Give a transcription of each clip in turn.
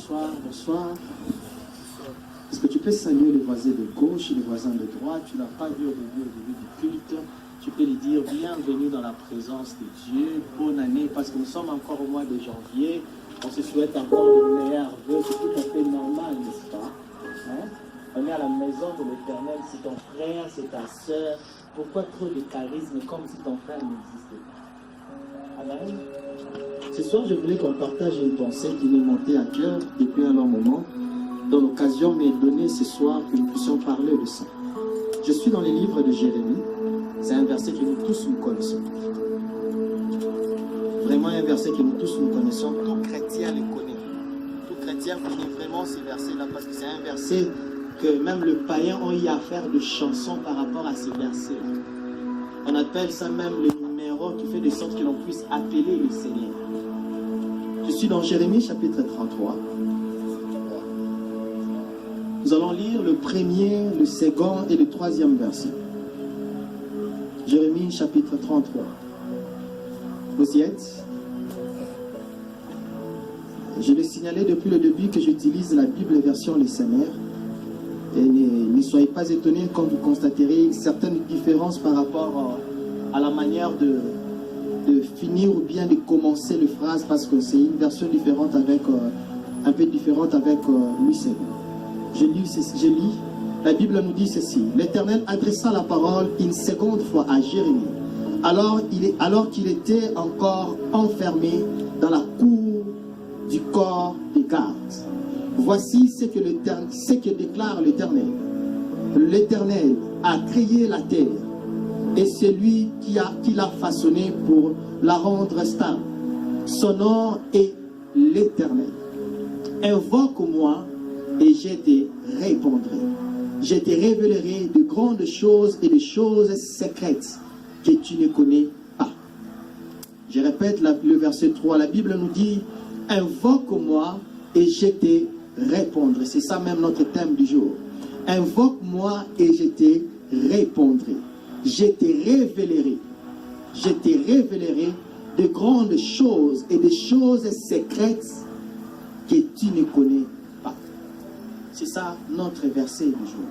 Bonsoir, bonsoir. Est-ce que tu peux saluer les voisins de gauche et les voisins de droite? Tu n'as pas vu au début du culte. Tu peux lui dire bienvenue dans la présence de Dieu. Bonne année, parce que nous sommes encore au mois de janvier. On se souhaite encore de meilleurs vœux. C'est tout à fait normal, n'est-ce pas? Hein? On est à la maison de l'Éternel. C'est ton frère, c'est ta soeur. Pourquoi trop de charisme comme si ton frère n'existait pas? Amen. Ce soir, je voulais qu'on partage une pensée qui m'est montée à cœur depuis un long moment, dont l'occasion m'est donnée ce soir que nous puissions parler de ça. Je suis dans les livres de Jérémie. C'est un verset que nous tous nous connaissons. Vraiment un verset que nous tous nous connaissons. Tout chrétien le connaît. Tout chrétien connaît vraiment ces versets-là parce que c'est un verset que même le païen a eu à faire de chansons par rapport à ces versets-là. On appelle ça même le numéro qui fait de sorte que l'on puisse appeler le Seigneur. Je suis dans Jérémie chapitre 33. Nous allons lire le premier, le second et le troisième verset. Jérémie chapitre 33. Vous y êtes? Je l'ai signalé depuis le début que j'utilise la Bible version Les Seigneurs. Et ne soyez pas étonnés quand vous constaterez certaines différences par rapport à la manière de finir ou bien de commencer les phrases, parce que c'est une version différente avec un peu différente avec Louis Seigneur. Je lis, la Bible nous dit ceci: l'Éternel adressa la parole une seconde fois à Jérémie, alors qu'il était encore enfermé dans la cour du corps des gardes. Voici ce que déclare l'Éternel. L'Éternel a créé la terre, et c'est lui qui l'a façonnée pour la rendre stable. Son nom est l'Éternel. Invoque-moi et je te répondrai. Je te révélerai de grandes choses et de choses secrètes que tu ne connais pas. Je répète le verset 3. La Bible nous dit: invoque-moi et je te répondrai. C'est ça même notre thème du jour. Invoque-moi et je te répondrai. Je te révélerai. Je te révélerai de grandes choses et de choses secrètes que tu ne connais pas. C'est ça notre verset du jour.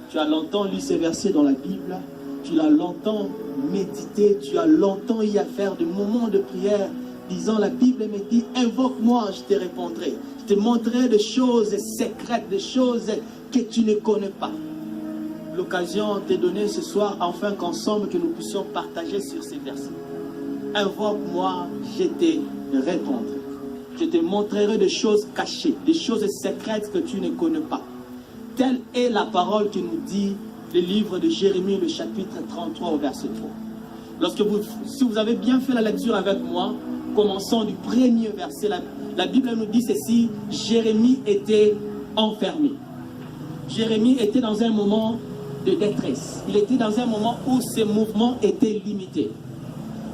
Tu as longtemps lu ce verset dans la Bible, tu l'as longtemps médité, tu as longtemps eu à faire des moments de prière, disant: la Bible me dit, invoque-moi, je te répondrai. Je te montrerai des choses secrètes, des choses que tu ne connais pas. L'occasion t'est donnée ce soir, afin qu'ensemble que nous puissions partager sur ces versets. Invoque-moi, je te répondrai. Je te montrerai des choses cachées, des choses secrètes que tu ne connais pas. Telle est la parole que nous dit le livre de Jérémie, le chapitre 33 au verset 3. Si vous avez bien fait la lecture avec moi, commençons du premier verset. La Bible nous dit ceci: Jérémie était enfermé. Jérémie était dans un moment de détresse. Il était dans un moment où ses mouvements étaient limités.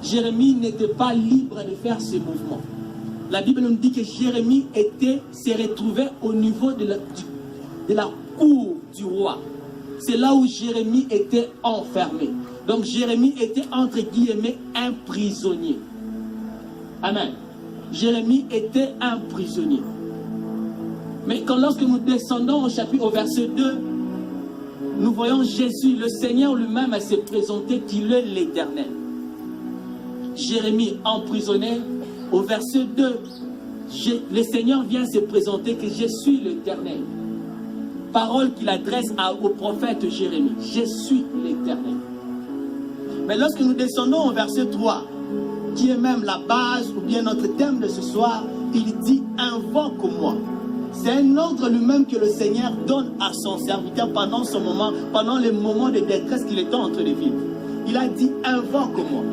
Jérémie n'était pas libre de faire ses mouvements. La Bible nous dit que Jérémie s'est retrouvé au niveau de la cour du roi. C'est là où Jérémie était enfermé. Donc Jérémie était entre guillemets un prisonnier. Amen. Jérémie était un prisonnier. Mais lorsque nous descendons au verset 2, nous voyons Jésus, le Seigneur lui-même, s'est présenté qu'il est l'Éternel. Jérémie emprisonné, au verset 2, le Seigneur vient se présenter que je suis l'Éternel. Parole qu'il adresse au prophète Jérémie: je suis l'Éternel. Mais lorsque nous descendons au verset 3, qui est même la base ou bien notre thème de ce soir, il dit: invoque-moi. C'est un ordre lui-même que le Seigneur donne à son serviteur pendant les moments de détresse qu'il était en train de vivre. Il a dit: invoque-moi.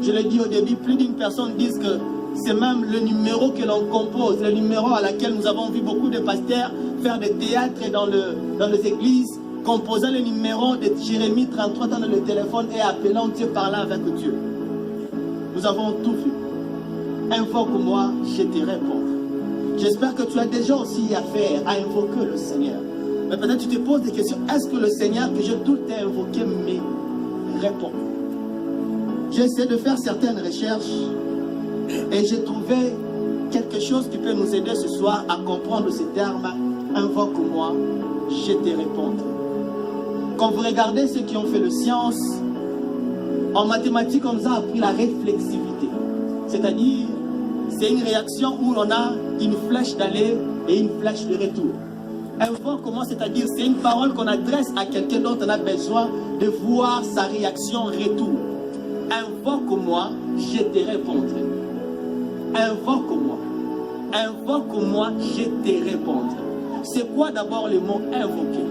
Je l'ai dit au début, plus d'une personne dit que c'est même le numéro que l'on compose, le numéro à laquelle nous avons vu beaucoup de pasteurs faire des théâtres dans les églises, composant le numéro de Jérémie 33 dans le téléphone et appelant Dieu, parlant avec Dieu. Nous avons tout vu. Invoque-moi, je te réponds. J'espère que tu as déjà aussi affaire à invoquer le Seigneur. Mais peut-être tu te poses des questions. Est-ce que le Seigneur que j'ai tout invoqué me répond? J'ai essayé de faire certaines recherches et j'ai trouvé quelque chose qui peut nous aider ce soir à comprendre ce terme, invoque-moi, je te répondrai. Quand vous regardez ceux qui ont fait le science, en mathématiques, on nous a appris la réflexivité. C'est-à-dire, c'est une réaction où on a une flèche d'aller et une flèche de retour. Invoque-moi, c'est-à-dire, c'est une parole qu'on adresse à quelqu'un dont on a besoin de voir sa réaction retour. Invoque-moi, je te répondrai. Invoque-moi. Invoque-moi, je te répondrai. C'est quoi d'abord le mot invoquer?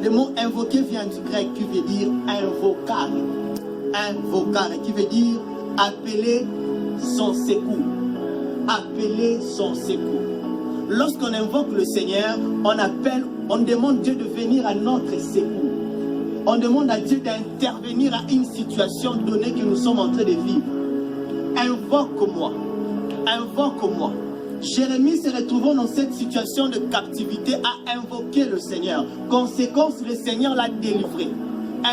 Le mot invoquer vient du grec qui veut dire invocare. Invocare, qui veut dire appeler son secours. Appeler son secours. Lorsqu'on invoque le Seigneur, on demande Dieu de venir à notre secours. On demande à Dieu d'intervenir à une situation donnée que nous sommes en train de vivre. Invoque-moi. Invoque-moi. Jérémie se retrouvant dans cette situation de captivité a invoqué le Seigneur. Conséquence, le Seigneur l'a délivré.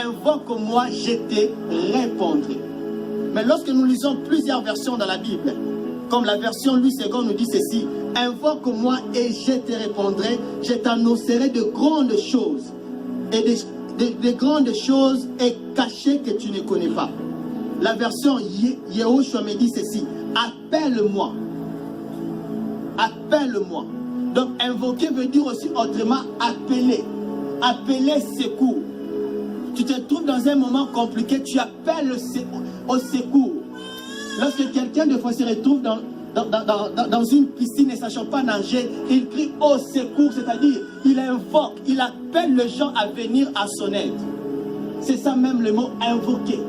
Invoque-moi, je te répondrai. Mais lorsque nous lisons plusieurs versions dans la Bible, comme la version Louis II nous dit ceci: invoque-moi et je te répondrai, je t'annoncerai de grandes choses. Et des grandes choses et cachées que tu ne connais pas. La version Yehoshua me dit ceci: appelle-moi. Appelle-moi. Donc invoquer veut dire aussi autrement appeler. Appeler secours. Tu te trouves dans un moment compliqué, tu appelles au secours. Lorsque quelqu'un de fois se retrouve dans une piscine ne sachant pas nager, il crie au secours, c'est-à-dire il invoque, il appelle les gens à venir à son aide. C'est ça même le mot invoquer.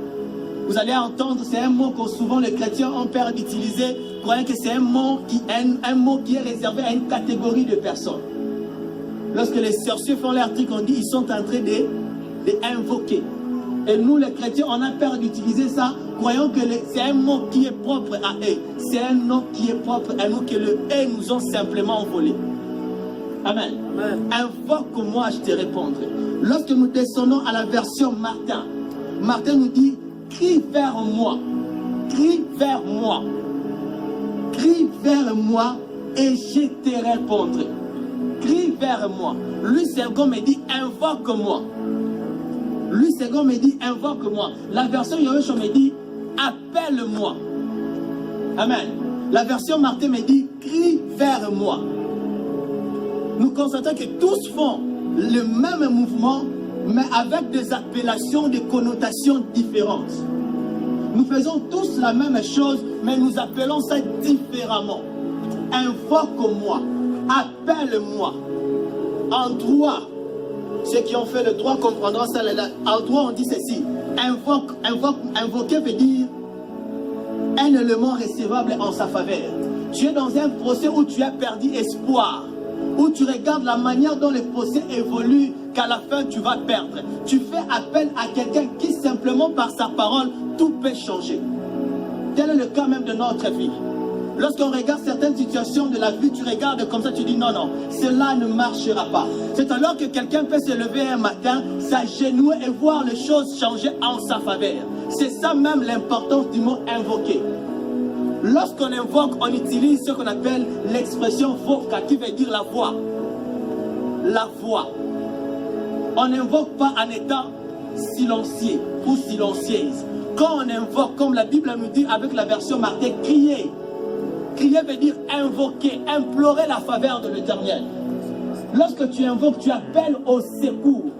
Vous allez entendre, c'est un mot que souvent les chrétiens ont peur d'utiliser, croyant que c'est un mot qui est réservé à une catégorie de personnes. Lorsque les sorciers font leur truc, on dit ils sont en train d'invoquer. Et nous les chrétiens, on a peur d'utiliser ça, croyant que c'est un mot qui est propre à eux. C'est un nom qui est propre à nous, que le eux nous ont simplement volé. Amen. Amen. Invoque-moi, je te répondrai. Lorsque nous descendons à la version Martin, Martin nous dit: crie vers moi, crie vers moi, crie vers moi et je te répondrai. Crie vers moi. Lui second me dit: invoque-moi. Lui second me dit: invoque-moi. La version Yehoshua me dit: appelle-moi. Amen. La version Martin me dit: crie vers moi. Nous constatons que tous font le même mouvement, mais avec des appellations, des connotations différentes. Nous faisons tous la même chose, mais nous appelons ça différemment. Invoque-moi, appelle-moi. En droit, ceux qui ont fait le droit comprendront ça. En droit, on dit ceci: invoquer veut dire un élément recevable en sa faveur. Tu es dans un procès où tu as perdu espoir, où tu regardes la manière dont le procès évolue, qu'à la fin tu vas perdre. Tu fais appel à quelqu'un qui simplement par sa parole, tout peut changer. Tel est le cas même de notre vie. Lorsqu'on regarde certaines situations de la vie, tu regardes comme ça, tu dis non, non, cela ne marchera pas. C'est alors que quelqu'un peut se lever un matin, s'agenouiller et voir les choses changer en sa faveur. C'est ça même l'importance du mot invoquer. Lorsqu'on invoque, on utilise ce qu'on appelle l'expression voca, qui veut dire la voix. La voix. On n'invoque pas en étant silencieux ou silencieuse. Quand on invoque, comme la Bible nous dit avec la version Martin, crier. Crier veut dire invoquer, implorer la faveur de l'Éternel. Lorsque tu invoques, tu appelles au secours.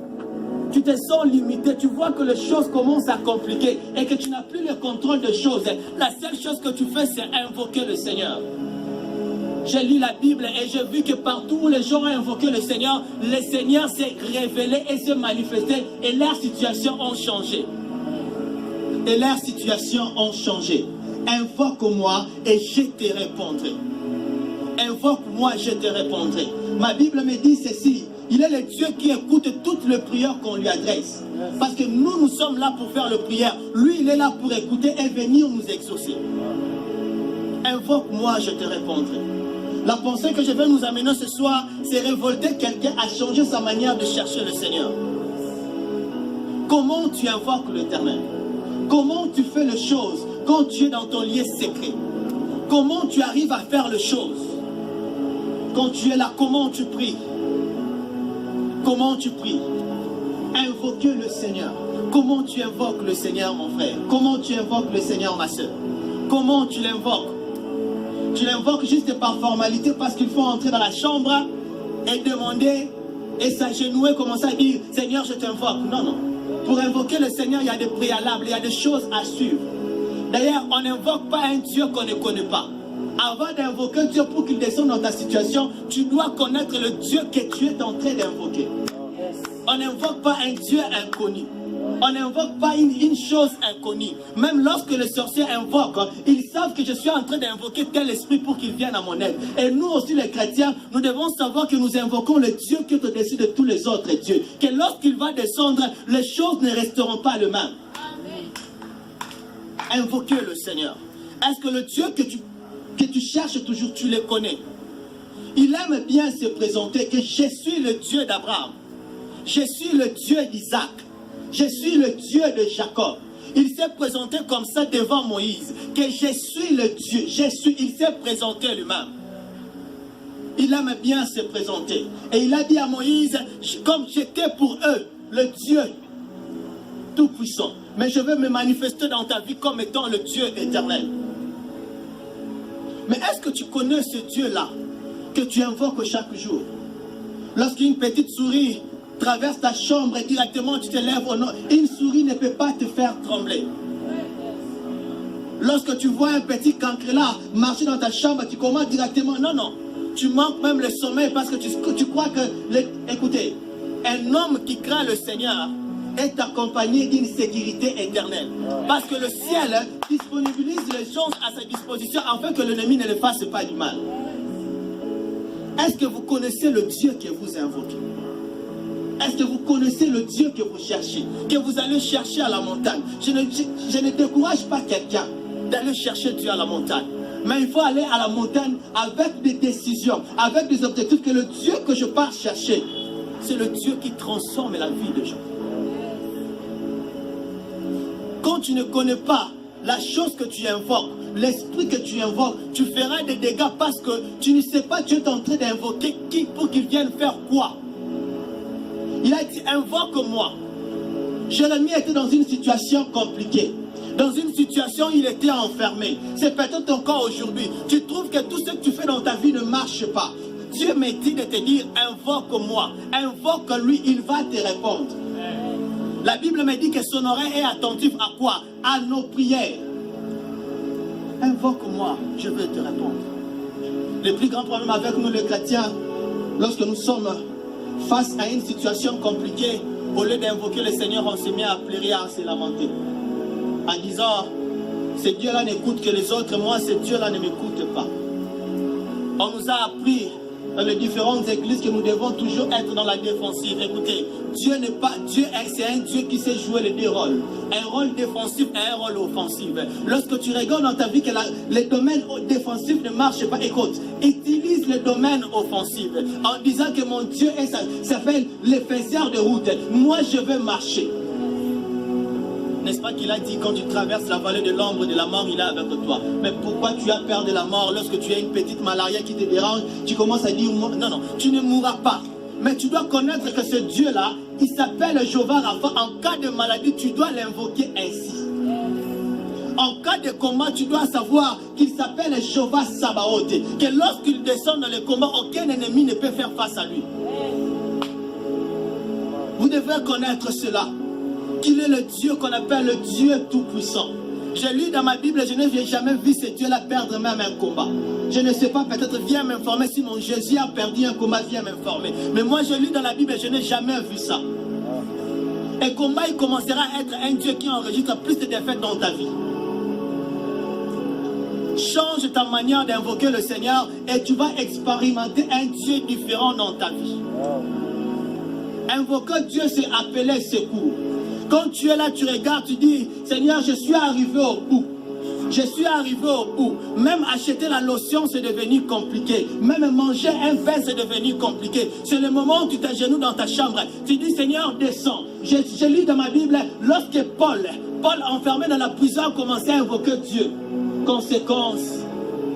Tu te sens limité, tu vois que les choses commencent à compliquer et que tu n'as plus le contrôle des choses. La seule chose que tu fais, c'est invoquer le Seigneur. J'ai lu la Bible et j'ai vu que partout où les gens ont invoqué le Seigneur s'est révélé et s'est manifesté et leurs situations ont changé. Et leurs situations ont changé. Invoque-moi et je te répondrai. Invoque-moi, je te répondrai. Ma Bible me dit ceci: il est le Dieu qui écoute toutes les prières qu'on lui adresse. Parce que nous sommes là pour faire les prières. Lui, il est là pour écouter et venir nous exaucer. Invoque-moi, je te répondrai. La pensée que je vais nous amener ce soir, c'est révolter quelqu'un à changer sa manière de chercher le Seigneur. Comment tu invoques l'Éternel? Comment tu fais les choses quand tu es dans ton lieu secret? Comment tu arrives à faire les choses? Quand tu es là, comment tu pries? Comment tu pries? Invoquer le Seigneur. Comment tu invoques le Seigneur, mon frère? Comment tu invoques le Seigneur, ma soeur? Comment tu l'invoques? Tu l'invoques juste par formalité parce qu'il faut entrer dans la chambre et demander et s'agenouiller, commencer à dire « Seigneur, je t'invoque ». Non, non. Pour invoquer le Seigneur, il y a des préalables, il y a des choses à suivre. D'ailleurs, on n'invoque pas un Dieu qu'on ne connaît pas. Avant d'invoquer Dieu pour qu'il descende dans ta situation, tu dois connaître le Dieu que tu es en train d'invoquer. On n'invoque pas un Dieu inconnu. On n'invoque pas une chose inconnue. Même lorsque les sorciers invoquent, ils savent que je suis en train d'invoquer tel esprit pour qu'il vienne à mon aide. Et nous aussi les chrétiens, nous devons savoir que nous invoquons le Dieu qui est au-dessus de tous les autres dieux. Que lorsqu'il va descendre, les choses ne resteront pas les mêmes. Invoquez le Seigneur. Est-ce que le Dieu que tu cherches toujours, tu le connais? Il aime bien se présenter que je suis le Dieu d'Abraham. Je suis le Dieu d'Isaac. Je suis le Dieu de Jacob. Il s'est présenté comme ça devant Moïse. Que je suis le Dieu. Il s'est présenté lui-même. Il aime bien se présenter. Et il a dit à Moïse, comme j'étais pour eux, le Dieu tout-puissant. Mais je veux me manifester dans ta vie comme étant le Dieu éternel. Mais est-ce que tu connais ce Dieu-là que tu invoques chaque jour? Lorsqu'une petite souris traverse ta chambre et directement tu te lèves au nom, une souris ne peut pas te faire trembler. Lorsque tu vois un petit cancrelat marcher dans ta chambre, tu commences directement, non, non. Tu manques même le sommeil parce que tu crois que, écoutez, un homme qui craint le Seigneur est accompagné d'une sécurité éternelle. Parce que le ciel disponibilise les choses à sa disposition afin que l'ennemi ne le fasse pas du mal. Est-ce que vous connaissez le Dieu que vous invoquez? Est-ce que vous connaissez le Dieu que vous cherchez, que vous allez chercher à la montagne? Je ne décourage pas quelqu'un d'aller chercher Dieu à la montagne. Mais il faut aller à la montagne avec des décisions, avec des objectifs, que le Dieu que je pars chercher, c'est le Dieu qui transforme la vie des gens. Quand tu ne connais pas la chose que tu invoques, l'esprit que tu invoques, tu feras des dégâts parce que tu ne sais pas, tu es en train d'invoquer qui pour qu'il vienne faire quoi. Il a dit, invoque-moi. Jérémie était dans une situation compliquée. Dans une situation, il était enfermé. C'est peut-être ton cas aujourd'hui. Tu trouves que tout ce que tu fais dans ta vie ne marche pas. Dieu m'a dit de te dire, invoque-moi. Invoque-lui, il va te répondre. La Bible me dit que son oreille est attentive à quoi? À nos prières. Invoque-moi, je vais te répondre. Le plus grand problème avec nous les chrétiens, lorsque nous sommes face à une situation compliquée, au lieu d'invoquer le Seigneur, on se met à pleurer et à se lamenter. En disant, ce Dieu-là n'écoute que les autres, moi, ce Dieu-là ne m'écoute pas. On nous a appris dans les différentes églises que nous devons toujours être dans la défensive. Écoutez, Dieu n'est pas, Dieu c'est un Dieu qui sait jouer les deux rôles. Un rôle défensif et un rôle offensif. Lorsque tu regardes dans ta vie que les domaines défensifs ne marchent pas, écoute, utilise le domaine offensif en disant que mon Dieu s'appelle l'effaçeur de route. Moi, je veux marcher. N'est-ce pas qu'il a dit, quand tu traverses la vallée de l'ombre de la mort, il est avec toi. Mais pourquoi tu as peur de la mort lorsque tu as une petite malaria qui te dérange? Tu commences à dire, non, non, tu ne mourras pas. Mais tu dois connaître que ce Dieu-là, il s'appelle Jéhovah Rapha. En cas de maladie, tu dois l'invoquer ainsi. En cas de combat, tu dois savoir qu'il s'appelle Jéhovah Sabaoth. Que lorsqu'il descend dans le combat, aucun ennemi ne peut faire face à lui. Vous devez connaître cela. Qu'il est le Dieu qu'on appelle le Dieu tout-puissant. J'ai lu dans ma Bible, je n'ai jamais vu ce Dieu-là perdre même un combat. Je ne sais pas, peut-être viens m'informer si mon Jésus a perdu un combat, viens m'informer. Mais moi je lis dans la Bible, je n'ai jamais vu ça. Et comment il commencera à être un Dieu qui enregistre plus de défaites dans ta vie. Change ta manière d'invoquer le Seigneur et tu vas expérimenter un Dieu différent dans ta vie. Invoquer Dieu, c'est appeler secours. Quand tu es là, tu regardes, tu dis, Seigneur, je suis arrivé au bout. Je suis arrivé au bout. Même acheter la lotion, c'est devenu compliqué. Même manger un pain, c'est devenu compliqué. C'est le moment où tu t'agenouilles dans ta chambre. Tu dis, Seigneur, descends. Je lis dans ma Bible, lorsque Paul enfermé dans la prison, a commencé à invoquer Dieu. Conséquence,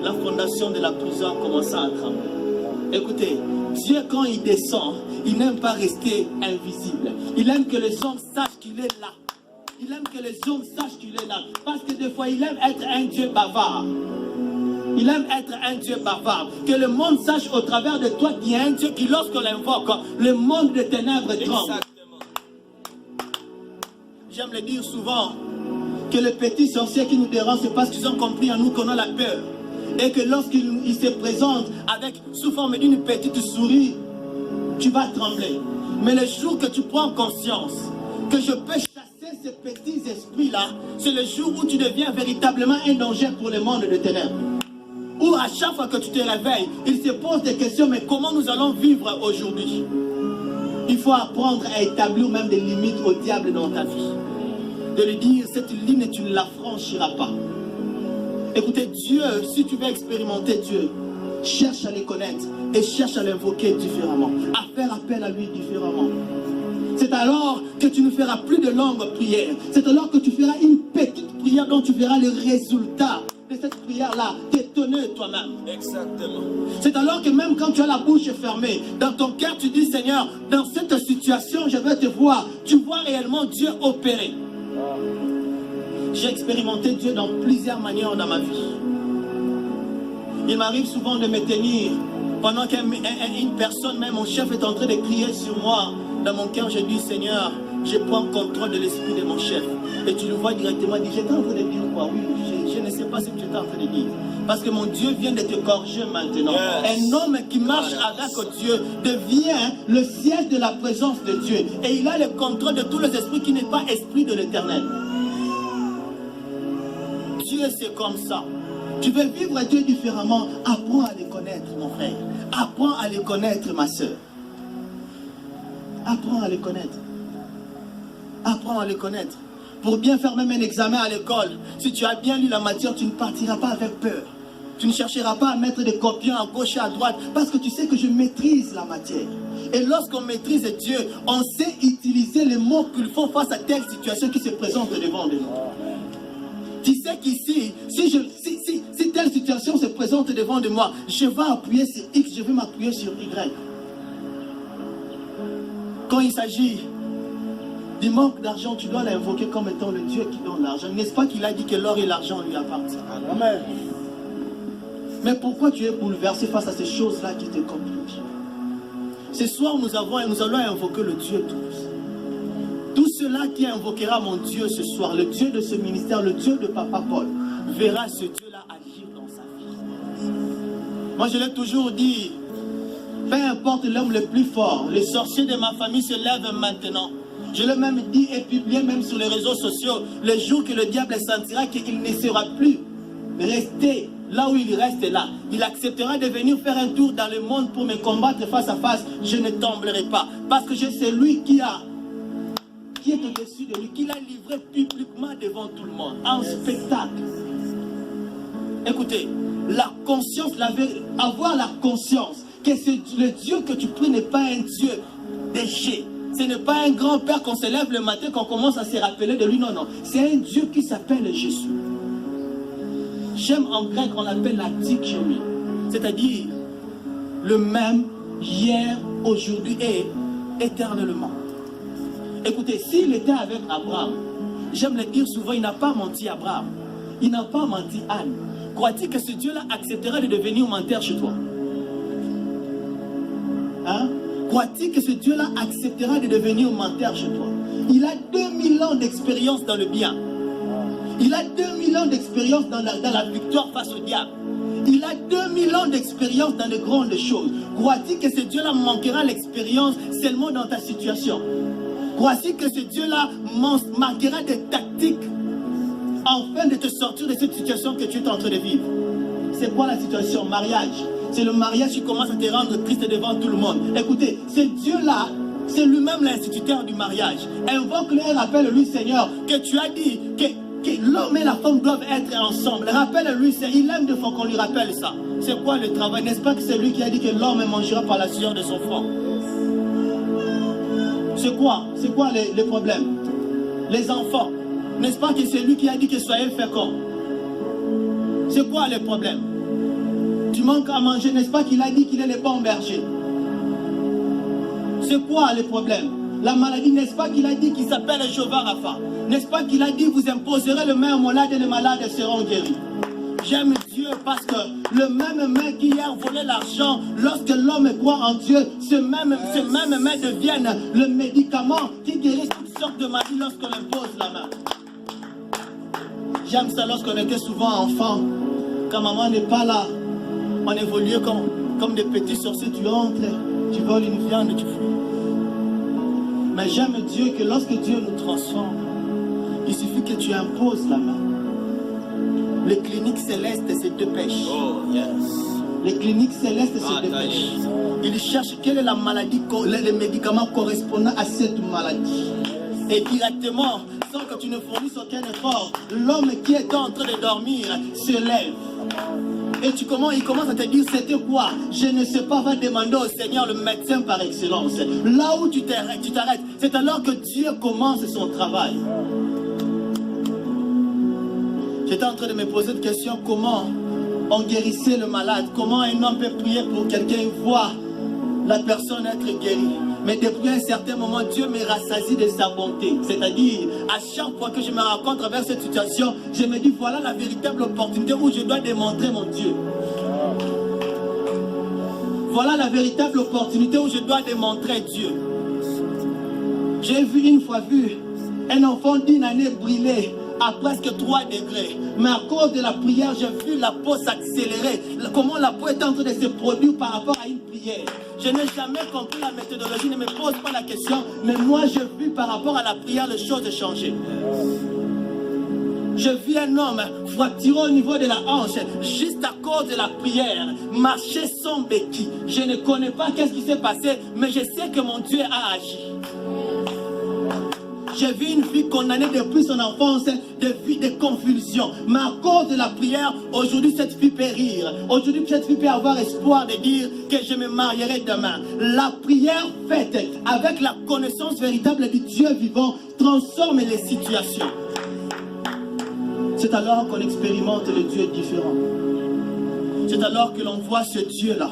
la fondation de la prison a commencé à trembler. Écoutez, Dieu quand il descend, il n'aime pas rester invisible. Il aime que les hommes sachent qu'il est là. Il aime que les hommes sachent qu'il est là. Parce que des fois, il aime être un Dieu bavard. Il aime être un Dieu bavard. Que le monde sache au travers de toi qu'il y a un Dieu qui, lorsqu'on l'invoque, le monde des ténèbres tremble. J'aime le dire souvent, que les petits sorciers qui nous dérangent, c'est parce qu'ils ont compris en nous qu'on a la peur. Et que lorsqu'ils se présentent avec, sous forme d'une petite souris, tu vas trembler. Mais le jour que tu prends conscience que je peux chasser ces petits esprits-là, c'est le jour où tu deviens véritablement un danger pour le monde de ténèbres. Où à chaque fois que tu te réveilles, il se pose des questions, mais comment nous allons vivre aujourd'hui? Il faut apprendre à établir même des limites au diable dans ta vie. De lui dire, cette ligne, tu ne la franchiras pas. Écoutez, Dieu, si tu veux expérimenter Dieu, cherche à les connaître et cherche à l'invoquer différemment, à faire appel à lui différemment. C'est alors que tu ne feras plus de longues prières. C'est alors que tu feras une petite prière dont tu verras le résultat de cette prière-là, t'étonner toi-même. Exactement. C'est alors que même quand tu as la bouche fermée, dans ton cœur tu dis, Seigneur, dans cette situation, je vais te voir. Tu vois réellement Dieu opérer. J'ai expérimenté Dieu dans plusieurs manières dans ma vie. Il m'arrive souvent de me tenir pendant qu'une personne, même mon chef, est en train de crier sur moi. Dans mon cœur, je dis, Seigneur, je prends contrôle de l'esprit de mon chef. Et tu le vois directement, dit, j'étais en train de dire quoi? Oui, je ne sais pas ce que tu étais en train de dire. Parce que mon Dieu vient de te corriger maintenant. Yes. Un homme qui marche avec Dieu devient le siège de la présence de Dieu. Et il a le contrôle de tous les esprits qui n'est pas esprit de l'éternel. Dieu, c'est comme ça. Tu veux vivre Dieu différemment, apprends à les connaître, mon frère. Apprends à les connaître, ma soeur. Apprends à les connaître. Apprends à les connaître. Pour bien faire même un examen à l'école, si tu as bien lu la matière, tu ne partiras pas avec peur. Tu ne chercheras pas à mettre des copies à gauche et à droite, parce que tu sais que je maîtrise la matière. Et lorsqu'on maîtrise Dieu, on sait utiliser les mots qu'il faut face à telle situation qui se présente devant nous. Tu sais qu'ici, si telle situation se présente devant de moi, je vais appuyer sur X, je vais m'appuyer sur Y. Quand il s'agit du manque d'argent, tu dois l'invoquer comme étant le Dieu qui donne l'argent. N'est-ce pas qu'il a dit que l'or et l'argent lui appartiennent? Amen. Mais pourquoi tu es bouleversé face à ces choses-là qui te compliquent? Ce soir, nous allons invoquer le Dieu tous. Tout cela qui invoquera mon Dieu ce soir, le Dieu de ce ministère, le Dieu de Papa Paul, verra ce Dieu-là agir dans sa vie. Moi, je l'ai toujours dit, peu importe l'homme le plus fort, les sorciers de ma famille se lèvent maintenant. Je l'ai même dit et publié même sur les réseaux sociaux, le jour que le diable sentira qu'il ne sera plus resté là où il reste là. Il acceptera de venir faire un tour dans le monde pour me combattre face à face. Je ne tomberai pas. Parce que c'est lui qui est au-dessus de lui, qui l'a livré publiquement devant tout le monde, en spectacle. Écoutez, la conscience, avoir la conscience que le Dieu que tu pries n'est pas un Dieu déchet. Ce n'est pas un grand-père qu'on se lève le matin, qu'on commence à se rappeler de lui. Non, non. C'est un Dieu qui s'appelle Jésus. J'aime en grec, on l'appelle la dikiomi. C'est-à-dire le même hier, aujourd'hui et éternellement. Écoutez, s'il était avec Abraham, j'aime le dire souvent, il n'a pas menti Abraham. Il n'a pas menti Anne. Crois-tu que ce Dieu-là acceptera de devenir menteur chez toi? Hein? Crois-tu que ce Dieu-là acceptera de devenir menteur chez toi? Il a 2000 ans d'expérience dans le bien. Il a 2000 ans d'expérience dans la victoire face au diable. Il a 2000 ans d'expérience dans les grandes choses. Crois-tu que ce Dieu-là manquera l'expérience seulement dans ta situation? Crois-tu que ce Dieu-là manquera des tactiques afin de te sortir de cette situation que tu es en train de vivre? C'est quoi la situation? Mariage. C'est le mariage qui commence à te rendre triste devant tout le monde. Écoutez, ce Dieu-là, c'est lui-même l'instituteur du mariage. Invoque-le et rappelle-lui, Seigneur, que tu as dit que l'homme et la femme doivent être ensemble. Rappelle-lui, il aime de fois qu'on lui rappelle ça. C'est quoi le travail? N'est-ce pas que c'est lui qui a dit que l'homme mangera par la sueur de son front? C'est quoi les problèmes? Les enfants. N'est-ce pas que c'est lui qui a dit que soyez féconds? C'est quoi les problèmes? tu manques à manger, n'est-ce pas qu'il a dit qu'il est le bon berger? C'est quoi le problème? La maladie, n'est-ce pas qu'il a dit qu'il s'appelle Jéhovah Rapha? N'est-ce pas qu'il a dit vous imposerez le main aux malades et les malades seront guéris? J'aime Dieu parce que le même main qui hier volait l'argent, lorsque l'homme croit en Dieu, ce même main devient le médicament qui guérit toutes sortes de maladies lorsqu'on impose la main. J'aime ça lorsqu'on était souvent enfant, quand maman n'est pas là, on évoluait comme des petits sorciers, tu entres, tu voles une viande et tu fuis. Mais j'aime Dieu que lorsque Dieu nous transforme, il suffit que tu imposes la main. Les cliniques célestes se dépêchent. Oh, yes. Les cliniques célestes se dépêchent. Ils cherchent quelle est la maladie, les médicaments correspondant à cette maladie. Et directement, sans que tu ne fournisses aucun effort, l'homme qui est en train de dormir se lève. Et il commence à te dire, c'était quoi? Je ne sais pas, va demander au Seigneur, le médecin par excellence. Là où tu t'arrêtes, c'est alors que Dieu commence son travail. J'étais en train de me poser une question, comment on guérissait le malade? Comment un homme peut prier pour quelqu'un et voir la personne être guérie? Mais depuis un certain moment, Dieu me rassasie de sa bonté. C'est-à-dire, à chaque fois que je me rencontre avec cette situation, je me dis, voilà la véritable opportunité où je dois démontrer mon Dieu. Voilà la véritable opportunité où je dois démontrer Dieu. J'ai une fois vu un enfant d'une année brûler à presque 3 degrés. Mais à cause de la prière, j'ai vu la peau s'accélérer. Comment la peau est en train de se produire par rapport à une prière. Je n'ai jamais compris la méthodologie, ne me pose pas la question. Mais moi, j'ai vu par rapport à la prière, les choses changer. Je vis un homme fracturé au niveau de la hanche, juste à cause de la prière, marcher sans béquille. Je ne connais pas qu'est-ce qui s'est passé, mais je sais que mon Dieu a agi. J'ai vu une fille condamnée depuis son enfance de convulsions. Mais à cause de la prière, aujourd'hui cette fille peut rire. Aujourd'hui cette fille peut avoir espoir de dire que je me marierai demain. La prière faite avec la connaissance véritable du Dieu vivant transforme les situations. C'est alors qu'on expérimente le Dieu différent. C'est alors que l'on voit ce Dieu-là.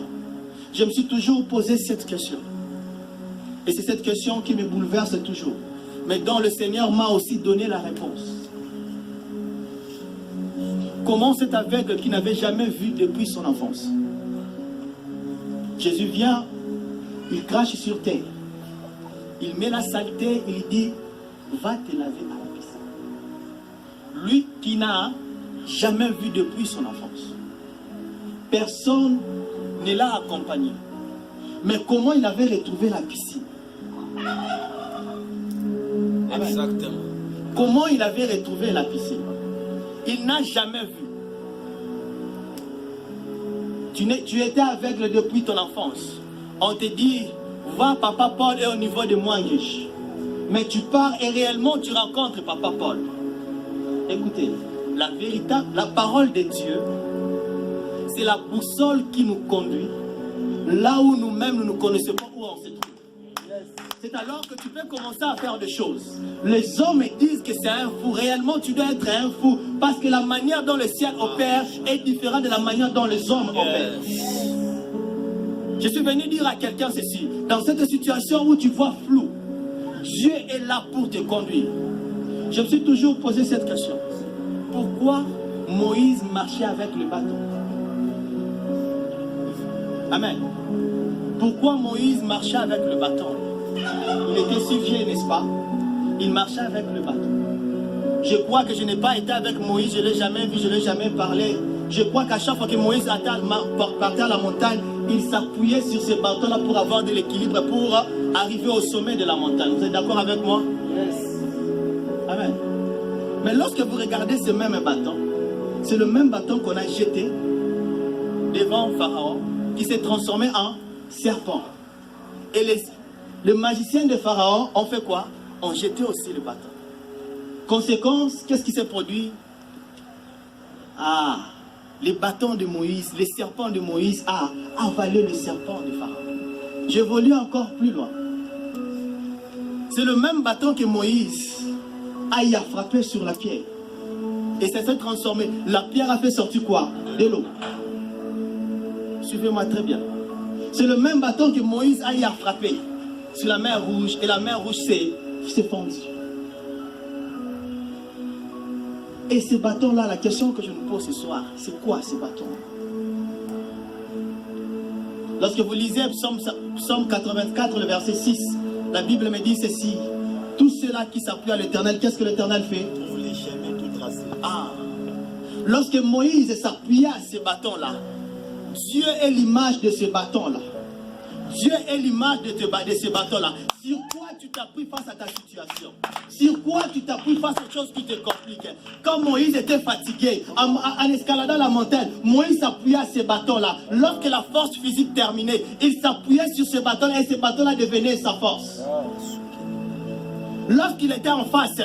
Je me suis toujours posé cette question. Et c'est cette question qui me bouleverse toujours. Mais dont le Seigneur m'a aussi donné la réponse. Comment cet aveugle qui n'avait jamais vu depuis son enfance? Jésus vient, il crache sur terre. Il met la saleté, il dit, va te laver à la piscine. Lui qui n'a jamais vu depuis son enfance. Personne ne l'a accompagné. Mais comment il avait retrouvé la piscine? Exactement. Comment il avait retrouvé la piscine? Il n'a jamais vu. Tu étais aveugle depuis ton enfance. On te dit, va Papa Paul est au niveau de Mwangish. Mais tu pars et réellement tu rencontres Papa Paul. Écoutez, la parole de Dieu, c'est la boussole qui nous conduit là où nous-mêmes nous ne connaissons pas où on se trouve. C'est alors que tu peux commencer à faire des choses. Les hommes disent que c'est un fou. Réellement, tu dois être un fou. Parce que la manière dont le ciel opère est différente de la manière dont les hommes opèrent. Je suis venu dire à quelqu'un ceci. Dans cette situation où tu vois flou, Dieu est là pour te conduire. Je me suis toujours posé cette question. Pourquoi Moïse marchait avec le bâton? Amen. Pourquoi Moïse marchait avec le bâton? Il était si vieux, n'est-ce pas? Il marchait avec le bâton. Je crois que je n'ai pas été avec Moïse, je ne l'ai jamais vu, je ne l'ai jamais parlé. Je crois qu'à chaque fois que Moïse partait à la montagne, il s'appuyait sur ce bâton-là pour avoir de l'équilibre, pour arriver au sommet de la montagne. Vous êtes d'accord avec moi? Yes. Amen. Mais lorsque vous regardez ce même bâton, c'est le même bâton qu'on a jeté devant Pharaon, qui s'est transformé en serpent. Et les magiciens de Pharaon ont fait quoi? Ont jeté aussi le bâton. Conséquence, qu'est-ce qui s'est produit? Ah, les bâtons de Moïse, les serpents de Moïse a avalé le serpent de Pharaon. J'évolue encore plus loin. C'est le même bâton que Moïse a frappé sur la pierre. Et ça s'est transformé. La pierre a fait sortir quoi? De l'eau. Suivez-moi très bien. C'est le même bâton que Moïse a eu à frapper sur la mer Rouge, et la mer Rouge s'est fondue. Et ce bâton-là, la question que je nous pose ce soir, c'est quoi ce bâton? Lorsque vous lisez Psaume 84, le verset 6, la Bible me dit ceci: tous ceux-là qui s'appuient à l'Éternel, qu'est-ce que l'Éternel fait? Tous les chemins tout tracés. Ah, lorsque Moïse s'appuyait à ce bâton-là, Dieu est l'image de ce bâton-là. Dieu est l'image de ce bâton-là. Sur quoi tu t'appuies face à ta situation? Sur quoi tu t'appuies face aux choses qui te compliquent? Quand Moïse était fatigué, en escaladant la montagne, Moïse s'appuyait à ce bâton-là. Lorsque la force physique terminait, il s'appuyait sur ce bâton-là et ce bâton-là devenait sa force. Lorsqu'il était en face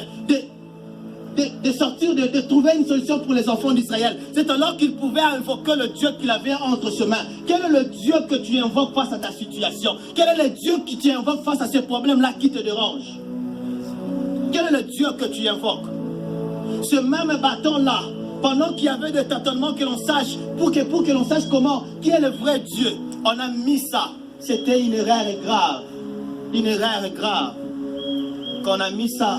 de sortir, de trouver une solution pour les enfants d'Israël, c'est alors qu'il pouvait invoquer le Dieu qu'il avait entre ses mains. Quel est le Dieu que tu invoques face à ta situation? Quel est le Dieu que tu invoques face à ces problèmes-là qui te dérangent? Quel est le Dieu que tu invoques? Ce même bâton-là, pendant qu'il y avait des tâtonnements, que l'on sache, pour que l'on sache comment, qui est le vrai Dieu, on a mis ça. C'était une erreur grave. Une erreur grave. Qu'on a mis ça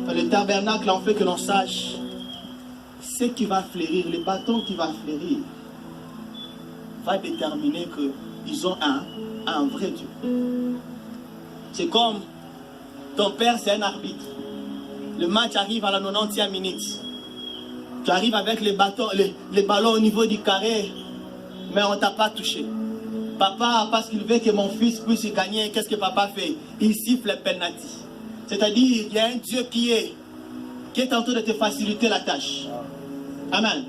dans le tabernacle, en fait que l'on sache ce qui va fleurir, le bâton qui va fleurir va déterminer qu'ils ont un vrai Dieu. C'est comme ton père, c'est un arbitre. Le match arrive à la 90e minute. Tu arrives avec les ballons au niveau du carré, mais on ne t'a pas touché. Papa, parce qu'il veut que mon fils puisse gagner, qu'est-ce que papa fait? Il siffle le penalty. C'est-à-dire, il y a un Dieu qui est en train de te faciliter la tâche. Amen.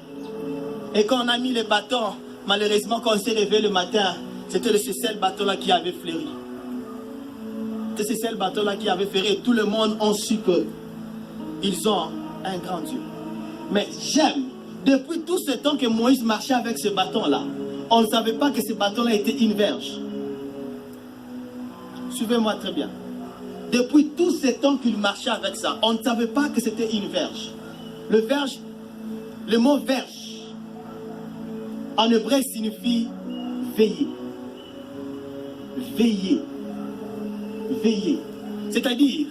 Et quand on a mis les bâtons, malheureusement, quand on s'est réveillé le matin, c'était ce seul bâton-là qui avait fleuri. C'était ce seul bâton-là qui avait fleuri. Et tout le monde a su qu'ils ont un grand Dieu. Mais j'aime, depuis tout ce temps que Moïse marchait avec ce bâton-là, on ne savait pas que ce bâton-là était une verge. Suivez-moi très bien. Depuis tout ce temps qu'il marchait avec ça, on ne savait pas que c'était une verge. Le mot verge, en hébreu, signifie veiller. Veiller. Veiller. C'est-à-dire,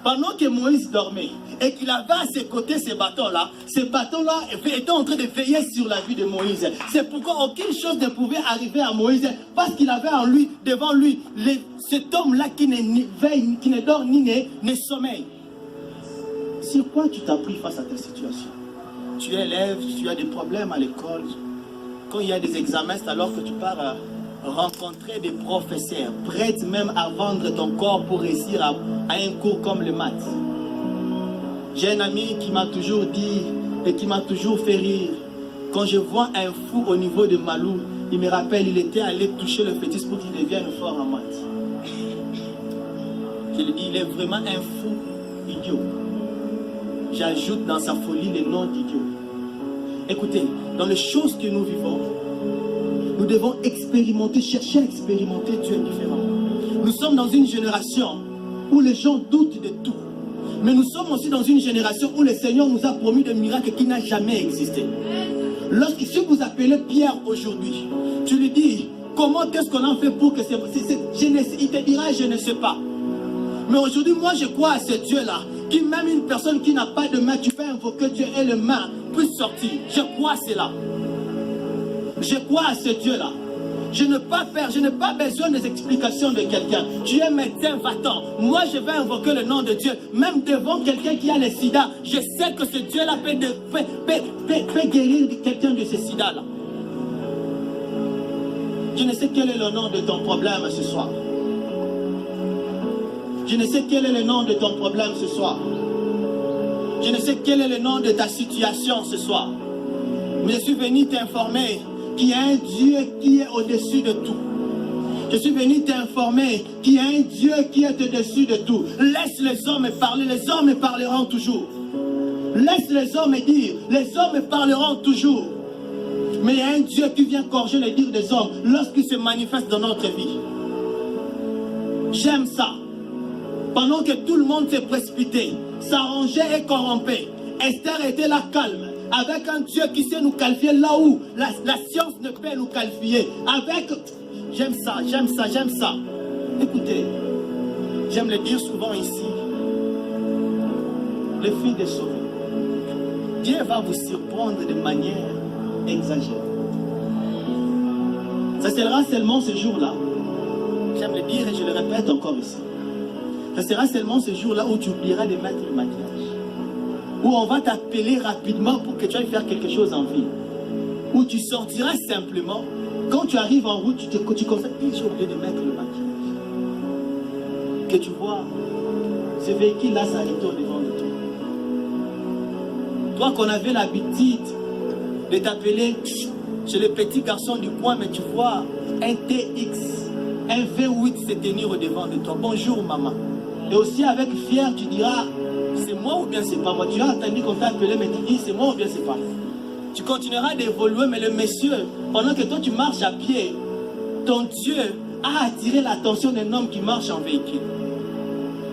pendant que Moïse dormait et qu'il avait à ses côtés ce bâton-là était en train de veiller sur la vie de Moïse. C'est pourquoi aucune chose ne pouvait arriver à Moïse, parce qu'il avait en lui, devant lui, cet homme-là qui ne dort ni ne sommeille. Sur quoi tu t'appuies face à ta situation? Tu es élève, tu as des problèmes à l'école. Quand il y a des examens, c'est alors que tu pars à rencontrer des professeurs, prêts même à vendre ton corps pour réussir à un cours comme le maths. J'ai un ami qui m'a toujours dit et qui m'a toujours fait rire. Quand je vois un fou au niveau de Malou, il me rappelle, il était allé toucher le fétiche pour qu'il devienne fort en maths. Je lui dis, il est vraiment un fou idiot. J'ajoute dans sa folie le nom d'idiot. Écoutez, dans les choses que nous vivons, nous devons expérimenter, chercher à expérimenter Dieu différent. Nous sommes dans une génération où les gens doutent de tout. Mais nous sommes aussi dans une génération où le Seigneur nous a promis des miracles qui n'ont jamais existé. Si vous appelez Pierre aujourd'hui, tu lui dis, comment est-ce qu'on a fait pour que il te dira, je ne sais pas. Mais aujourd'hui, moi je crois à ce Dieu-là, qui même une personne qui n'a pas de main, tu peux invoquer Dieu et le main puisse sortir. Je crois à cela. Je crois à ce Dieu-là. Je n'ai pas besoin des explications de quelqu'un. Tu es médecin, va-t'en. Moi, je vais invoquer le nom de Dieu. Même devant quelqu'un qui a le sida, je sais que ce Dieu-là peut guérir quelqu'un de ce sida-là. Je ne sais quel est le nom de ton problème ce soir. Je ne sais quel est le nom de ton problème ce soir. Je ne sais quel est le nom de ta situation ce soir. Mais je suis venu t'informer qu'il y a un Dieu qui est au-dessus de tout. Je suis venu t'informer qu'il y a un Dieu qui est au-dessus de tout. Laisse les hommes parler, les hommes parleront toujours. Laisse les hommes dire, les hommes parleront toujours. Mais il y a un Dieu qui vient corriger les dires des hommes lorsqu'il se manifeste dans notre vie. J'aime ça. Pendant que tout le monde s'est précipité, s'arrangeait et corrompait, Esther était là calme. avec un Dieu qui sait nous qualifier là où la science ne peut nous qualifier. Avec... J'aime ça, j'aime ça, j'aime ça. Écoutez, j'aime le dire souvent ici. Le Fils des sauvés. Dieu va vous surprendre de manière exagérée. Ça sera seulement ce jour-là. J'aime le dire et je le répète encore ici. Ça sera seulement ce jour-là où tu oublieras de mettre le maquillage. Où on va t'appeler rapidement pour que tu ailles faire quelque chose en ville. Où tu sortiras simplement. Quand tu arrives en route, tu constates que j'ai oublié de mettre le maquillage. Que tu vois, ce véhicule-là s'arrête au devant de toi. Toi qu'on avait l'habitude de t'appeler chez le petit garçon du coin, mais tu vois un TX, un V8 se tenir au devant de toi. Bonjour maman. Et aussi avec fier, tu diras, c'est moi ou bien c'est pas moi. Tu as entendu qu'on t'a appelé, mais tu dis, c'est moi ou bien c'est pas moi. Tu continueras d'évoluer, mais le monsieur, pendant que toi tu marches à pied, ton Dieu a attiré l'attention d'un homme qui marche en véhicule.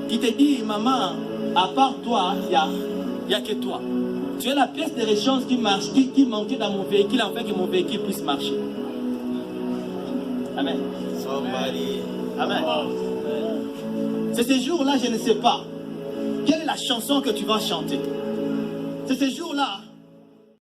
Qui te dit, maman, à part toi, il n'y a que toi. Tu es la pièce de rechange qui marche, qui manquait dans mon véhicule, afin que mon véhicule puisse marcher. Amen. Amen. C'est ce jour-là, je ne sais pas. Quelle est la chanson que tu vas chanter? C'est ce jour-là